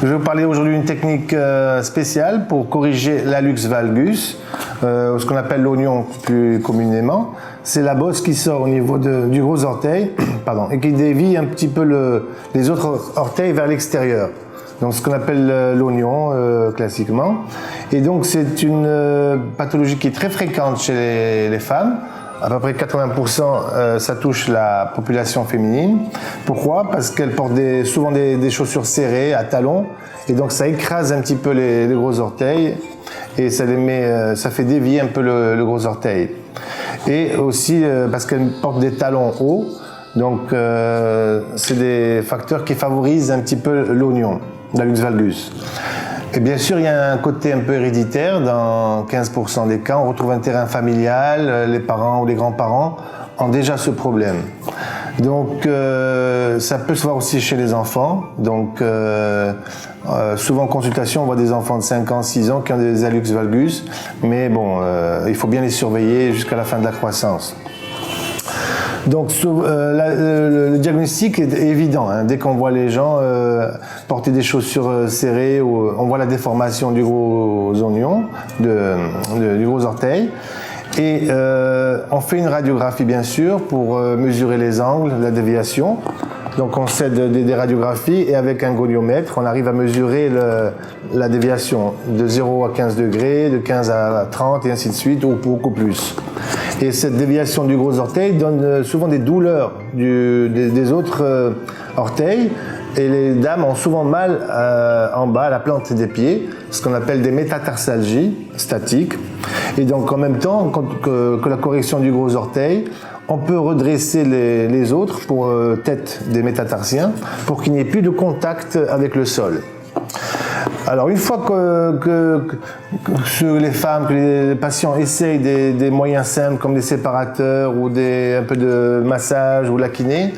je vais vous parler aujourd'hui d'une technique spéciale pour corriger l'hallux valgus, ce qu'on appelle l'oignon plus communément. C'est la bosse qui sort au niveau du gros orteil pardon, et qui dévie un petit peu les autres orteils vers l'extérieur. Donc ce qu'on appelle l'oignon classiquement. Et donc c'est une pathologie qui est très fréquente chez les femmes. À peu près 80%, ça touche la population féminine. Pourquoi? Parce qu'elles portent souvent des chaussures serrées à talons, et donc ça écrase un petit peu les gros orteils, et ça fait dévier un peu le gros orteil. Et aussi parce qu'elles portent des talons hauts, donc c'est des facteurs qui favorisent un petit peu l'oignon, l'hallux valgus. Et bien sûr, il y a un côté un peu héréditaire. Dans 15% des cas, on retrouve un terrain familial. Les parents ou les grands-parents ont déjà ce problème. Donc, ça peut se voir aussi chez les enfants. Donc, souvent en consultation, on voit des enfants de 5 ans, 6 ans qui ont des hallux valgus. Mais bon, il faut bien les surveiller jusqu'à la fin de la croissance. Donc le diagnostic est évident, hein. Dès qu'on voit les gens porter des chaussures serrées, on voit la déformation du gros oignon, du gros orteil. Et on fait une radiographie bien sûr pour mesurer les angles, la déviation. Donc on cède des radiographies et avec un goniomètre, on arrive à mesurer la déviation de 0 à 15 degrés, de 15 à 30 et ainsi de suite, ou beaucoup plus. Et cette déviation du gros orteil donne souvent des douleurs des autres orteils, et les dames ont souvent mal en bas, à la plante des pieds, ce qu'on appelle des métatarsalgies statiques. Et donc en même temps que la correction du gros orteil, on peut redresser les autres tête des métatarsiens pour qu'il n'y ait plus de contact avec le sol. Alors une fois que les femmes, que les patients essayent des moyens simples comme des séparateurs ou un peu de massage ou la kiné,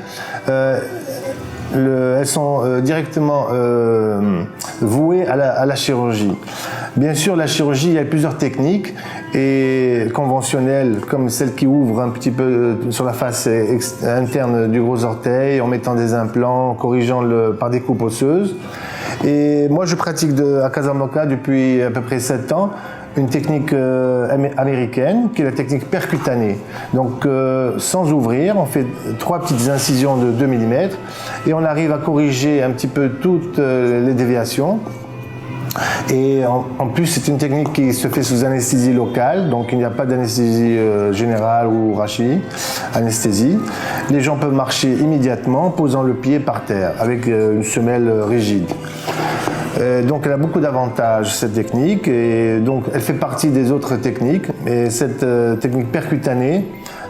elles sont directement vouées à la chirurgie. Bien sûr, la chirurgie, il y a plusieurs techniques et conventionnelles, comme celle qui ouvre un petit peu sur la face interne du gros orteil en mettant des implants, en corrigeant par des coupes osseuses. Et moi, je pratique à Casablanca depuis à peu près 7 ans une technique américaine qui est la technique percutanée. Donc sans ouvrir, on fait 3 petites incisions de 2 mm et on arrive à corriger un petit peu toutes les déviations. Et en plus, c'est une technique qui se fait sous anesthésie locale, donc il n'y a pas d'anesthésie générale ou anesthésie. Les gens peuvent marcher immédiatement en posant le pied par terre avec une semelle rigide. Donc elle a beaucoup d'avantages cette technique, et donc elle fait partie des autres techniques, et cette technique percutanée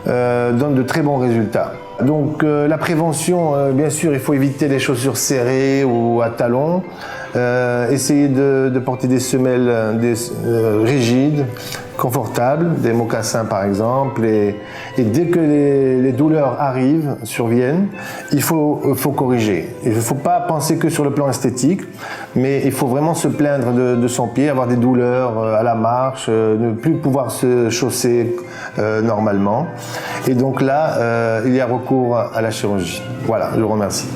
donne de très bons résultats. Donc la prévention, bien sûr, il faut éviter les chaussures serrées ou à talons, essayer de porter des semelles rigides, confortables, des mocassins par exemple, et dès que les douleurs surviennent, il faut corriger. Il ne faut pas penser que sur le plan esthétique, mais il faut vraiment se plaindre de son pied, avoir des douleurs à la marche, ne plus pouvoir se chausser normalement. Et donc là, il y a recours à la chirurgie. Voilà, je vous remercie.